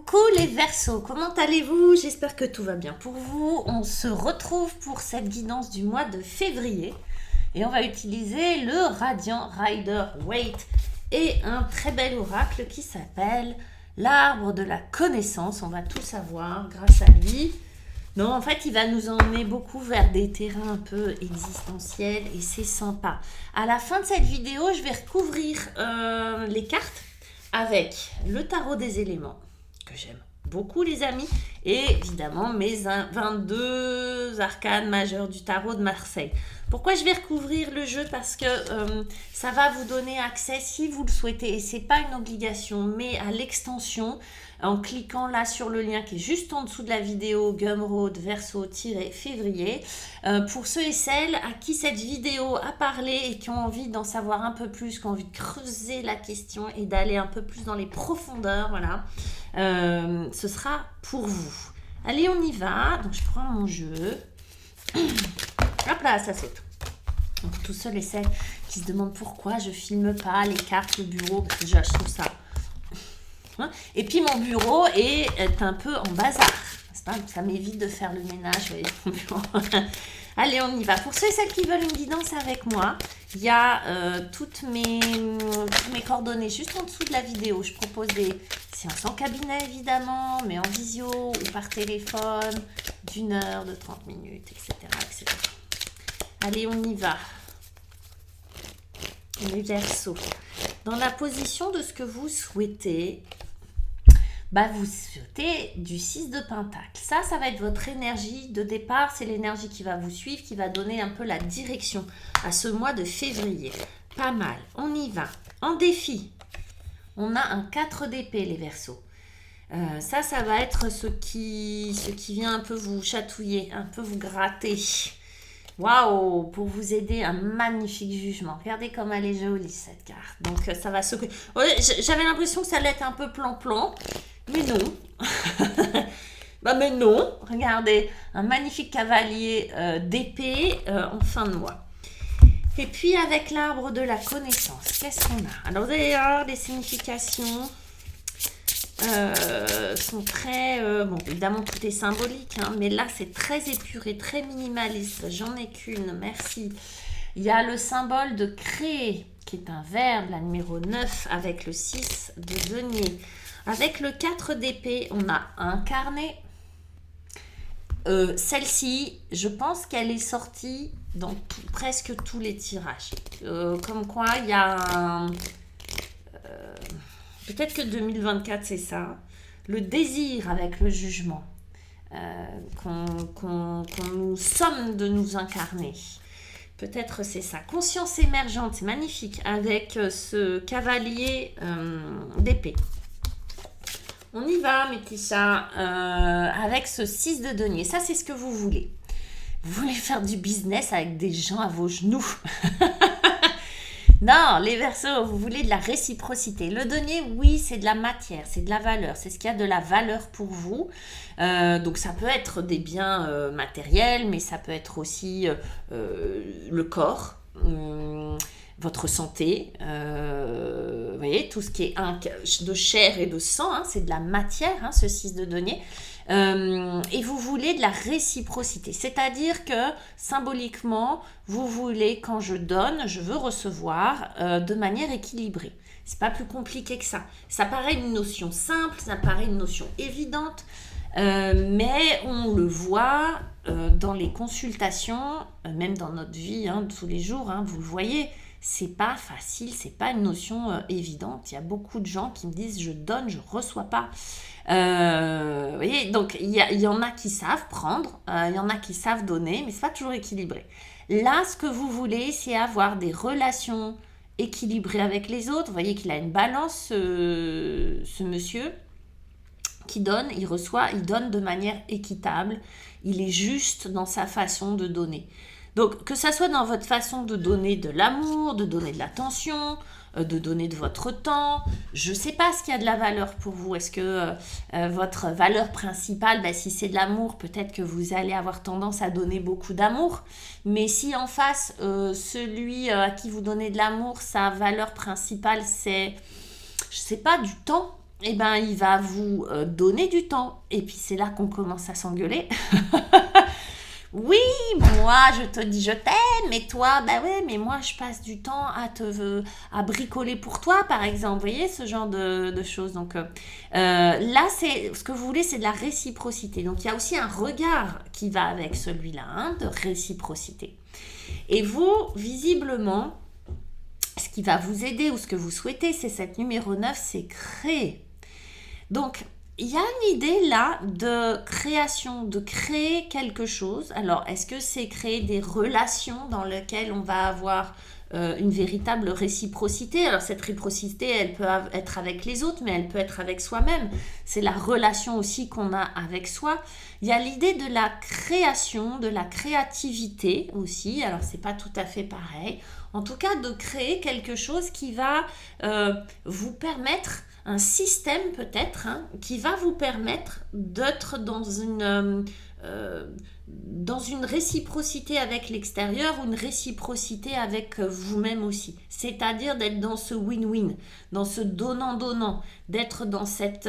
Coucou les Verseaux, comment allez-vous? J'espère que tout va bien pour vous. On se retrouve pour cette guidance du mois de février et on va utiliser le Radiant Rider Waite et un très bel oracle qui s'appelle l'arbre de la connaissance. On va tout savoir grâce à lui. Non, en fait, il va nous emmener beaucoup vers des terrains un peu existentiels et c'est sympa. À la fin de cette vidéo, je vais recouvrir les cartes avec le tarot des éléments, que j'aime beaucoup les amis, et évidemment mes 22 arcanes majeures du tarot de Marseille. Pourquoi je vais recouvrir le jeu? Parce que ça va vous donner accès si vous le souhaitez, et c'est pas une obligation, mais à l'extension, en cliquant là sur le lien qui est juste en dessous de la vidéo, Gumroad Verseau-février, pour ceux et celles à qui cette vidéo a parlé et qui ont envie d'en savoir un peu plus, qui ont envie de creuser la question et d'aller un peu plus dans les profondeurs, voilà, ce sera pour vous. Allez, on y va. Donc je prends mon jeu. Hop là, ça saute. Donc tous ceux et celles qui se demandent pourquoi je filme pas les cartes, le bureau, parce que déjà je trouve ça. Et puis mon bureau est un peu en bazar, n'est-ce pas? Ça m'évite de faire le ménage, vous voyez, mon bureau. Allez, on y va. Pour ceux et celles qui veulent une guidance avec moi, il y a toutes mes coordonnées juste en dessous de la vidéo. Je propose des séances en cabinet évidemment, mais en visio ou par téléphone, d'une heure, de 30 minutes, etc., etc. Allez, on y va. Les Verseaux. Dans la position de ce que vous souhaitez, vous souhaitez du 6 de Pentacle. Ça va être votre énergie de départ. C'est l'énergie qui va vous suivre, qui va donner un peu la direction à ce mois de février. Pas mal. On y va. En défi, on a un 4 d'épée, les Verseaux. Ça va être ce qui vient un peu vous chatouiller, un peu vous gratter. Waouh, pour vous aider, un magnifique jugement. Regardez comme elle est jolie cette carte. Donc ça va secouer. Ouais, j'avais l'impression que ça allait être un peu plan-plan, mais non. Mais non. Regardez, un magnifique cavalier d'épée en fin de mois. Et puis avec l'arbre de la connaissance, qu'est-ce qu'on a? Alors d'ailleurs, les significations sont très... bon, évidemment, tout est symbolique, hein, mais là, c'est très épuré, très minimaliste. J'en ai qu'une, merci. Il y a le symbole de créer, qui est un verbe, la numéro 9, avec le 6 de denier. Avec le 4 d'épée, on a un carnet. Celle-ci, je pense qu'elle est sortie dans presque tous les tirages. Comme quoi, il y a un... peut-être que 2024, c'est ça. Le désir avec le jugement. Qu'on nous somme de nous incarner. Peut-être c'est ça. Conscience émergente, c'est magnifique. Avec ce cavalier d'épée. On y va, Métisha. Avec ce 6 de denier. Ça, c'est ce que vous voulez. Vous voulez faire du business avec des gens à vos genoux. Non, les Verseaux, vous voulez de la réciprocité. Le denier, oui, c'est de la matière, c'est de la valeur, c'est ce qui a de la valeur pour vous. Donc ça peut être des biens matériels, mais ça peut être aussi le corps, votre santé. Vous voyez, tout ce qui est de chair et de sang, hein, c'est de la matière, hein, ce 6 de denier. Et vous voulez de la réciprocité, c'est-à-dire que symboliquement, vous voulez, quand je donne, je veux recevoir de manière équilibrée. C'est pas plus compliqué que ça. Ça paraît une notion simple, ça paraît une notion évidente, mais on le voit dans les consultations, même dans notre vie de tous les jours, vous le voyez. C'est pas facile, c'est pas une notion évidente. Il y a beaucoup de gens qui me disent je donne, je reçois pas. Vous voyez, donc il y en a qui savent prendre, il y en a qui savent donner, mais c'est pas toujours équilibré. Là, ce que vous voulez, c'est avoir des relations équilibrées avec les autres. Vous voyez qu'il a une balance, ce monsieur qui donne, il reçoit, il donne de manière équitable. Il est juste dans sa façon de donner. Donc, que ça soit dans votre façon de donner de l'amour, de donner de l'attention, de donner de votre temps, je ne sais pas ce qui a de la valeur pour vous. Est-ce que votre valeur principale, si c'est de l'amour, peut-être que vous allez avoir tendance à donner beaucoup d'amour. Mais si en face, celui à qui vous donnez de l'amour, sa valeur principale, c'est, je ne sais pas, du temps, eh ben, il va vous donner du temps. Et puis c'est là qu'on commence à s'engueuler. Oui, moi je te dis je t'aime, mais toi, bah ouais, mais moi je passe du temps à bricoler pour toi, par exemple. Vous voyez ce genre de choses. Donc là, c'est ce que vous voulez, c'est de la réciprocité. Donc il y a aussi un regard qui va avec celui-là, hein, de réciprocité. Et vous, visiblement, ce qui va vous aider ou ce que vous souhaitez, c'est cette numéro 9, c'est créer. Donc, il y a une idée là de création, de créer quelque chose. Alors, est-ce que c'est créer des relations dans lesquelles on va avoir une véritable réciprocité? Alors, cette réciprocité, elle peut être avec les autres, mais elle peut être avec soi-même. C'est la relation aussi qu'on a avec soi. Il y a l'idée de la création, de la créativité aussi. Alors, c'est pas tout à fait pareil. En tout cas, de créer quelque chose qui va vous permettre, un système peut-être, hein, qui va vous permettre d'être dans une réciprocité avec l'extérieur ou une réciprocité avec vous-même aussi. C'est-à-dire d'être dans ce win-win, dans ce donnant-donnant, d'être dans cet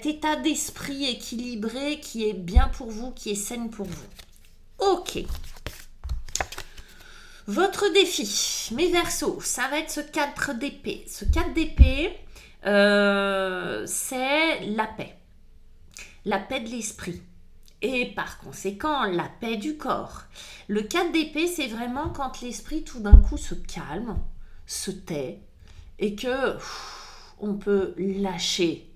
état d'esprit équilibré qui est bien pour vous, qui est sain pour vous. Ok. Votre défi, mes Verseaux, ça va être ce 4 d'épée. Ce 4 d'épée, c'est la paix. La paix de l'esprit. Et par conséquent, la paix du corps. Le 4 d'épée, c'est vraiment quand l'esprit tout d'un coup se calme, se tait, et que on peut lâcher,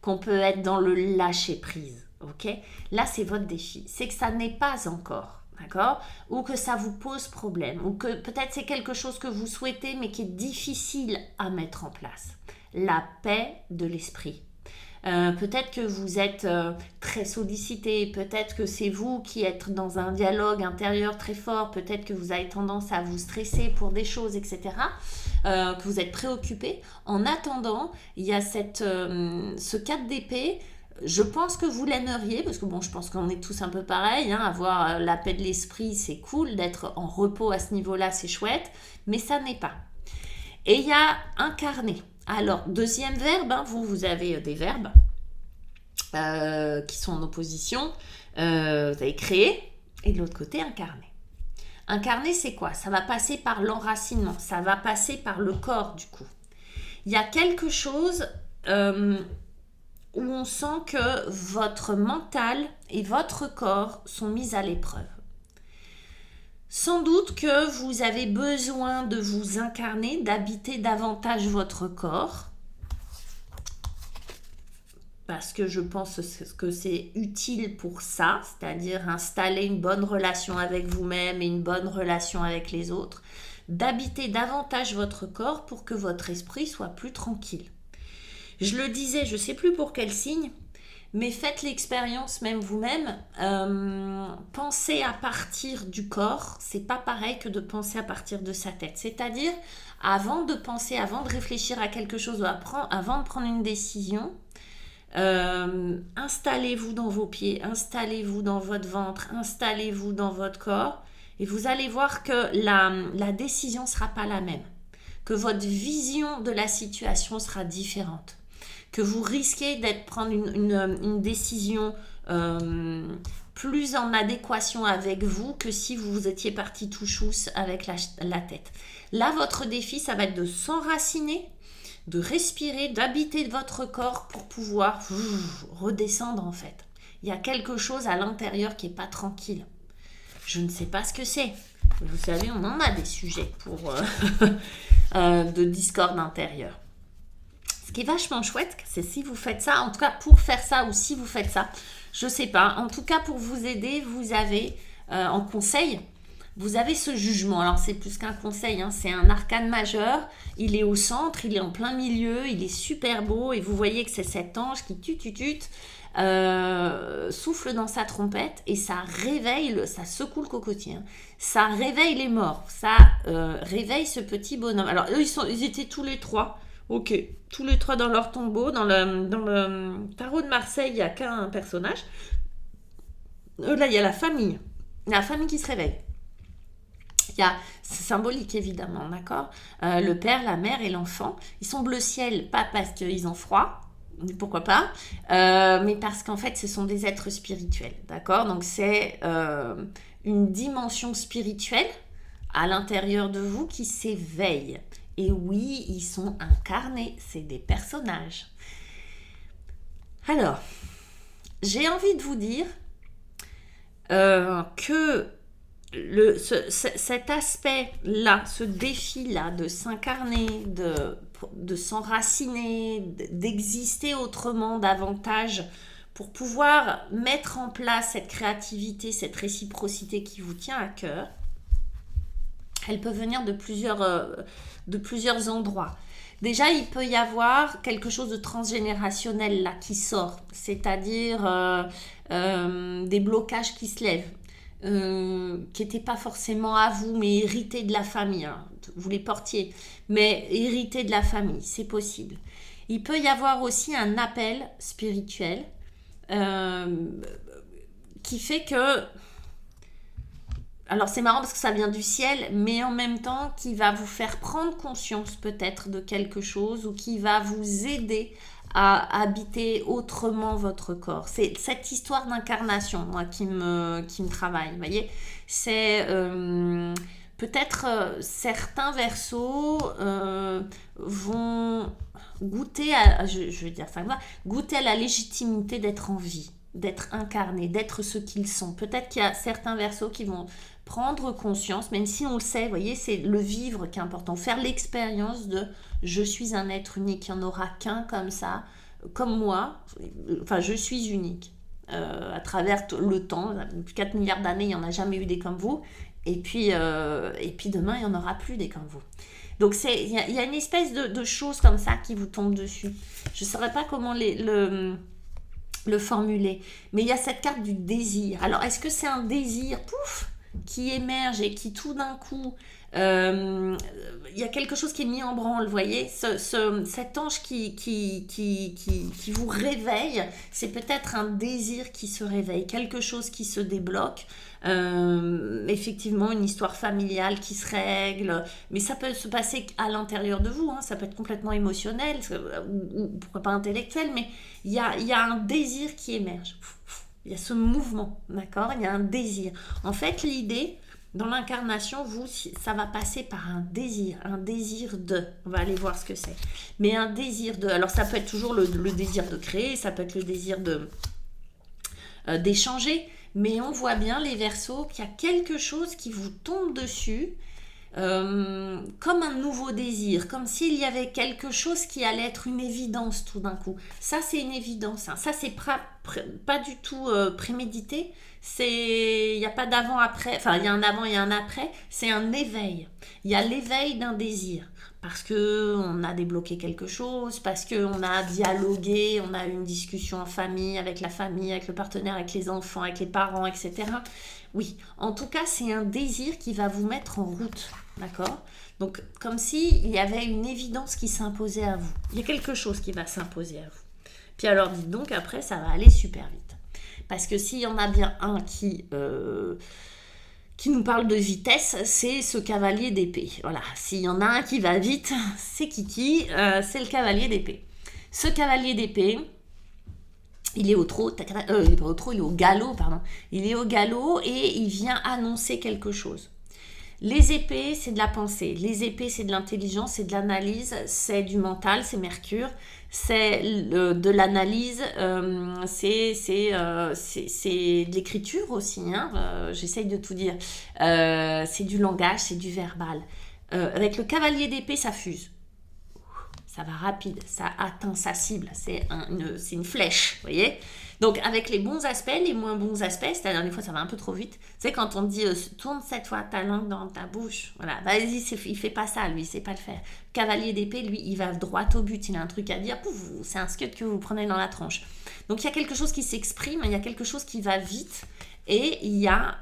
qu'on peut être dans le lâcher-prise. Ok ? Là, c'est votre défi. C'est que ça n'est pas encore. D'accord? Ou que ça vous pose problème, ou que peut-être c'est quelque chose que vous souhaitez mais qui est difficile à mettre en place. La paix de l'esprit. Peut-être que vous êtes très sollicité, peut-être que c'est vous qui êtes dans un dialogue intérieur très fort, peut-être que vous avez tendance à vous stresser pour des choses, etc., que vous êtes préoccupé. En attendant, il y a ce 4 d'épée. Je pense que vous l'aimeriez, parce que bon, je pense qu'on est tous un peu pareil, hein, avoir la paix de l'esprit, c'est cool, d'être en repos à ce niveau-là, c'est chouette, mais ça n'est pas. Et il y a incarner. Alors, deuxième verbe, hein, vous avez des verbes qui sont en opposition. Vous avez créer, et de l'autre côté, incarner. Incarner, c'est quoi? Ça va passer par l'enracinement, ça va passer par le corps, du coup. Il y a quelque chose où on sent que votre mental et votre corps sont mis à l'épreuve. Sans doute que vous avez besoin de vous incarner, d'habiter davantage votre corps, parce que je pense que c'est utile pour ça, c'est-à-dire installer une bonne relation avec vous-même et une bonne relation avec les autres, d'habiter davantage votre corps pour que votre esprit soit plus tranquille. Je le disais, je ne sais plus pour quel signe, mais faites l'expérience même vous-même. Pensez à partir du corps, c'est pas pareil que de penser à partir de sa tête. C'est-à-dire, avant de réfléchir à quelque chose, avant de prendre une décision, installez-vous dans vos pieds, installez-vous dans votre ventre, installez-vous dans votre corps, et vous allez voir que la décision ne sera pas la même, que votre vision de la situation sera différente, que vous risquez prendre une décision plus en adéquation avec vous que si vous étiez parti tout chousse avec la tête. Là, votre défi, ça va être de s'enraciner, de respirer, d'habiter votre corps pour pouvoir redescendre en fait. Il y a quelque chose à l'intérieur qui n'est pas tranquille. Je ne sais pas ce que c'est. Vous savez, on en a des sujets de discorde intérieure. Ce qui est vachement chouette, c'est si vous faites ça, en tout cas pour faire ça ou si vous faites ça, je sais pas. En tout cas, pour vous aider, vous avez en conseil, vous avez ce jugement. Alors, c'est plus qu'un conseil, hein, c'est un arcane majeur. Il est au centre, il est en plein milieu, il est super beau et vous voyez que c'est cet ange qui souffle dans sa trompette et ça réveille, ça secoue le cocotier. Hein. Ça réveille les morts, ça réveille ce petit bonhomme. Alors, eux, ils étaient tous les trois. Ok, tous les trois dans leur tombeau. Dans le tarot de Marseille, il n'y a qu'un personnage. Là, il y a la famille qui se réveille. il y a, c'est symbolique évidemment, d'accord. Le père, la mère et l'enfant, ils sont bleu ciel, pas parce qu'ils ont froid, pourquoi pas, mais parce qu'en fait ce sont des êtres spirituels, d'accord. Donc c'est une dimension spirituelle à l'intérieur de vous qui s'éveille. Et oui, ils sont incarnés, c'est des personnages. Alors, j'ai envie de vous dire que cet aspect-là, ce défi-là de s'incarner, de s'enraciner, d'exister autrement davantage pour pouvoir mettre en place cette créativité, cette réciprocité qui vous tient à cœur, elle peut venir de plusieurs endroits. Déjà, il peut y avoir quelque chose de transgénérationnel là qui sort, c'est-à-dire des blocages qui se lèvent, qui n'étaient pas forcément à vous, mais hérités de la famille. Hein. Vous les portiez, mais hérités de la famille, c'est possible. Il peut y avoir aussi un appel spirituel qui fait que... Alors c'est marrant parce que ça vient du ciel, mais en même temps qui va vous faire prendre conscience peut-être de quelque chose ou qui va vous aider à habiter autrement votre corps. C'est cette histoire d'incarnation, moi, qui me travaille, vous voyez. C'est peut-être certains Verseaux vont goûter je vais dire ça, goûter à la légitimité d'être en vie, d'être incarnés, d'être ce qu'ils sont. Peut-être qu'il y a certains Verseaux qui vont prendre conscience, même si on le sait, vous voyez, c'est le vivre qui est important, faire l'expérience de je suis un être unique, il n'y en aura qu'un comme ça, comme moi, enfin je suis unique à travers le temps, depuis 4 milliards d'années, il n'y en a jamais eu des comme vous, et puis demain, il n'y en aura plus des comme vous. Donc il y a une espèce de choses comme ça qui vous tombent dessus. Je ne saurais pas comment le formuler, mais il y a cette carte du désir. Alors est-ce que c'est un désir qui émerge et qui tout d'un coup il y a quelque chose qui est mis en branle, vous voyez, cet ange qui vous réveille, c'est peut-être un désir qui se réveille, quelque chose qui se débloque, effectivement une histoire familiale qui se règle, mais ça peut se passer à l'intérieur de vous, hein, ça peut être complètement émotionnel ou pourquoi pas intellectuel, mais il y a un désir qui émerge. Il y a ce mouvement, d'accord. Il y a un désir. En fait, l'idée, dans l'incarnation, ça va passer par un désir de. On va aller voir ce que c'est. Mais un désir de. Alors, ça peut être toujours le désir de créer, ça peut être le désir d'échanger, mais on voit bien, les Verseaux, qu'il y a quelque chose qui vous tombe dessus, comme un nouveau désir, comme s'il y avait quelque chose qui allait être une évidence tout d'un coup. Ça, c'est une évidence. Hein. Ça, c'est pas du tout prémédité. Il n'y a pas d'avant-après. Enfin, il y a un avant et un après. C'est un éveil. Il y a l'éveil d'un désir. Parce qu'on a débloqué quelque chose, parce qu'on a dialogué, on a eu une discussion en famille, avec la famille, avec le partenaire, avec les enfants, avec les parents, etc. Oui, en tout cas, c'est un désir qui va vous mettre en route, d'accord ? Donc, comme s'il y avait une évidence qui s'imposait à vous. Il y a quelque chose qui va s'imposer à vous. Puis alors, dites donc, après, ça va aller super vite. Parce que s'il y en a bien un qui nous parle de vitesse, c'est ce cavalier d'épée. Voilà, s'il y en a un qui va vite, c'est Kiki, c'est le cavalier d'épée. Ce cavalier d'épée, il est au trot, il est pas au trot, il est au galop, pardon. Il est au galop et il vient annoncer quelque chose. Les épées, c'est de la pensée. Les épées, c'est de l'intelligence, c'est de l'analyse, c'est du mental, c'est Mercure, c'est de l'analyse, c'est de l'écriture aussi. Hein, j'essaye de tout dire. C'est du langage, c'est du verbal. Avec le cavalier d'épée, ça fuse. Ça va rapide, ça atteint sa cible, c'est une flèche, vous voyez. Donc avec les bons aspects, les moins bons aspects, c'est-à-dire des fois ça va un peu trop vite. C'est quand on dit tourne cette fois ta langue dans ta bouche, voilà, vas-y, il fait pas ça, lui, il sait pas le faire. Cavalier d'épée, lui, il va droit au but, il a un truc à dire, pouf, c'est un scud que vous prenez dans la tronche. Donc il y a quelque chose qui s'exprime, il y a quelque chose qui va vite. Et il y a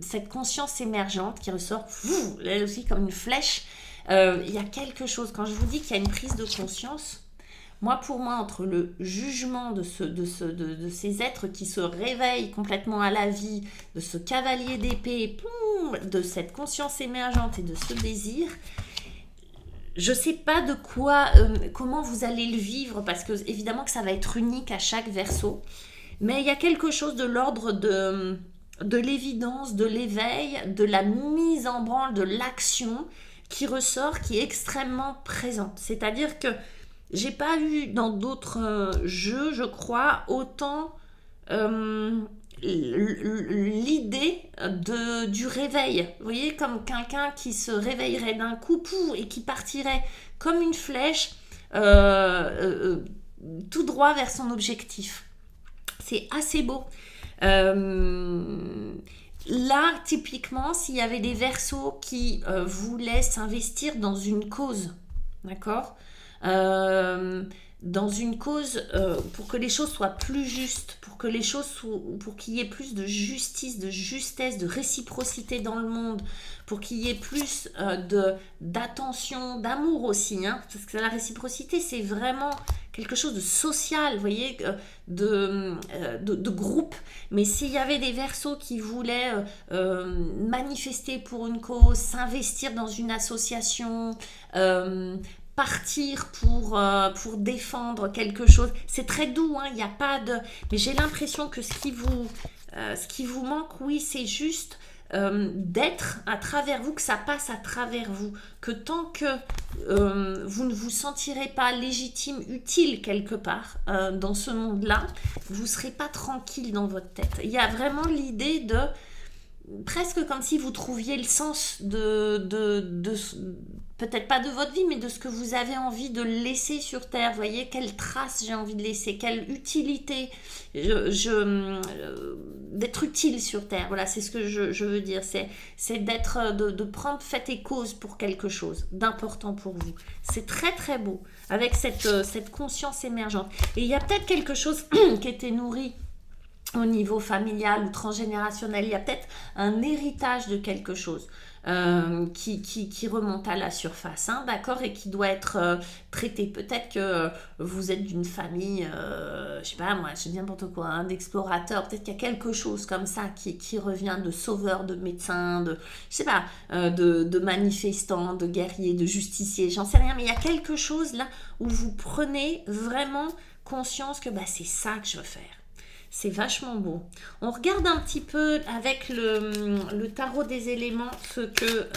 cette conscience émergente qui ressort, elle aussi comme une flèche. Il y a quelque chose, quand je vous dis qu'il y a une prise de conscience, Moi, pour moi, entre le jugement de ces êtres qui se réveillent complètement à la vie, de ce cavalier d'épée, de cette conscience émergente et de ce désir, je ne sais pas de quoi, comment vous allez le vivre, parce que évidemment que ça va être unique à chaque Verseau, mais il y a quelque chose de l'ordre de l'évidence, de l'éveil, de la mise en branle, de l'action qui ressort, qui est extrêmement présente. C'est-à-dire que j'ai pas eu dans d'autres jeux, je crois, autant l'idée du réveil. Vous voyez, comme quelqu'un qui se réveillerait d'un coup et qui partirait comme une flèche tout droit vers son objectif. C'est assez beau. Là, typiquement, s'il y avait des Verseaux qui voulaient s'investir dans une cause, d'accord, dans une cause pour que les choses soient plus justes, pour qu'il y ait plus de justice, de justesse, de réciprocité dans le monde, pour qu'il y ait plus d'attention, d'amour aussi, hein, parce que la réciprocité, c'est vraiment quelque chose de social, vous voyez, de groupe. Mais s'il y avait des Verseaux qui voulaient manifester pour une cause, s'investir dans une association, partir pour défendre quelque chose, c'est très doux, hein, il n'y a pas de... Mais j'ai l'impression que ce qui vous manque, oui, c'est juste d'être à travers vous, que ça passe à travers vous, que tant que vous ne vous sentirez pas légitime, utile quelque part dans ce monde-là, vous ne serez pas tranquille dans votre tête. Il y a vraiment l'idée de presque comme si vous trouviez le sens peut-être pas de votre vie, mais de ce que vous avez envie de laisser sur Terre. Vous voyez, quelle trace j'ai envie de laisser, quelle utilité, d'être utile sur Terre. Voilà, c'est ce que je veux dire. C'est d'être, de prendre fait et cause pour quelque chose d'important pour vous. C'est très très beau, avec cette conscience émergente. Et il y a peut-être quelque chose qui était nourri au niveau familial ou transgénérationnel, il y a peut-être un héritage de quelque chose qui remonte à la surface, hein, d'accord, et qui doit être traité. Peut-être que vous êtes d'une famille, je sais pas moi, je dis n'importe quoi, hein, d'explorateurs, peut-être qu'il y a quelque chose comme ça qui revient de sauveurs, de médecins, je sais pas, de manifestants, de guerriers, de justiciers, j'en sais rien, mais il y a quelque chose là où vous prenez vraiment conscience que c'est ça que je veux faire. C'est vachement beau. On regarde un petit peu avec le tarot des éléments ce que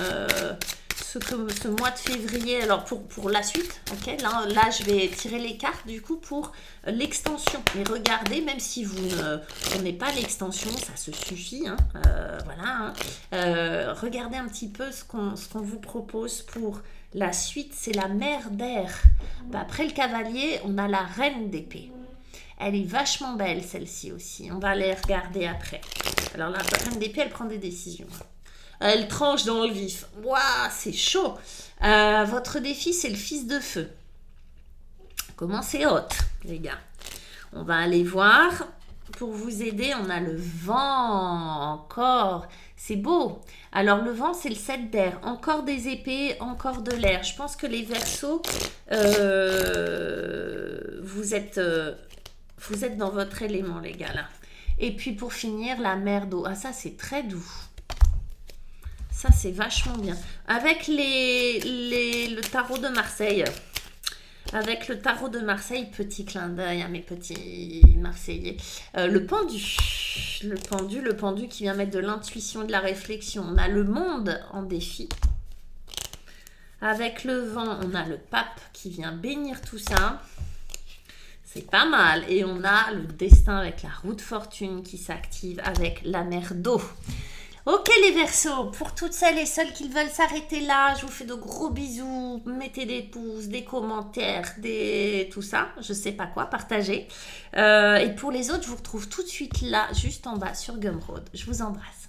ce mois de février, alors pour la suite, ok, là je vais tirer les cartes du coup pour l'extension. Mais regardez, même si vous ne prenez pas l'extension, ça se suffit, hein, voilà. Hein, regardez un petit peu ce qu'on vous propose pour la suite. C'est la mère d'air. Après le cavalier, on a la reine d'épée. Elle est vachement belle, celle-ci aussi. On va les regarder après. Alors la reine d'épée, elle prend des décisions. Elle tranche dans le vif. Waouh, c'est chaud. Votre défi, c'est le fils de feu. Comment c'est hot, les gars. On va aller voir. Pour vous aider, on a le vent encore. C'est beau. Alors le vent, c'est le 7 d'air. Encore des épées, encore de l'air. Je pense que les Verseaux, vous êtes dans votre élément, les gars, là. Et puis, pour finir, la mer d'eau. Ah, ça, c'est très doux. Ça, c'est vachement bien. Avec le tarot de Marseille. Avec le tarot de Marseille, petit clin d'œil à mes petits Marseillais. Le pendu. Le pendu qui vient mettre de l'intuition et de la réflexion. On a le monde en défi. Avec le vent, on a le pape qui vient bénir tout ça. C'est pas mal. Et on a le destin avec la roue de fortune qui s'active avec la mer d'eau. Ok les Verseaux, pour toutes celles et ceux qui veulent s'arrêter là, je vous fais de gros bisous. Mettez des pouces, des commentaires, tout ça, je sais pas quoi, partagez. Et pour les autres, je vous retrouve tout de suite là, juste en bas sur Gumroad. Je vous embrasse.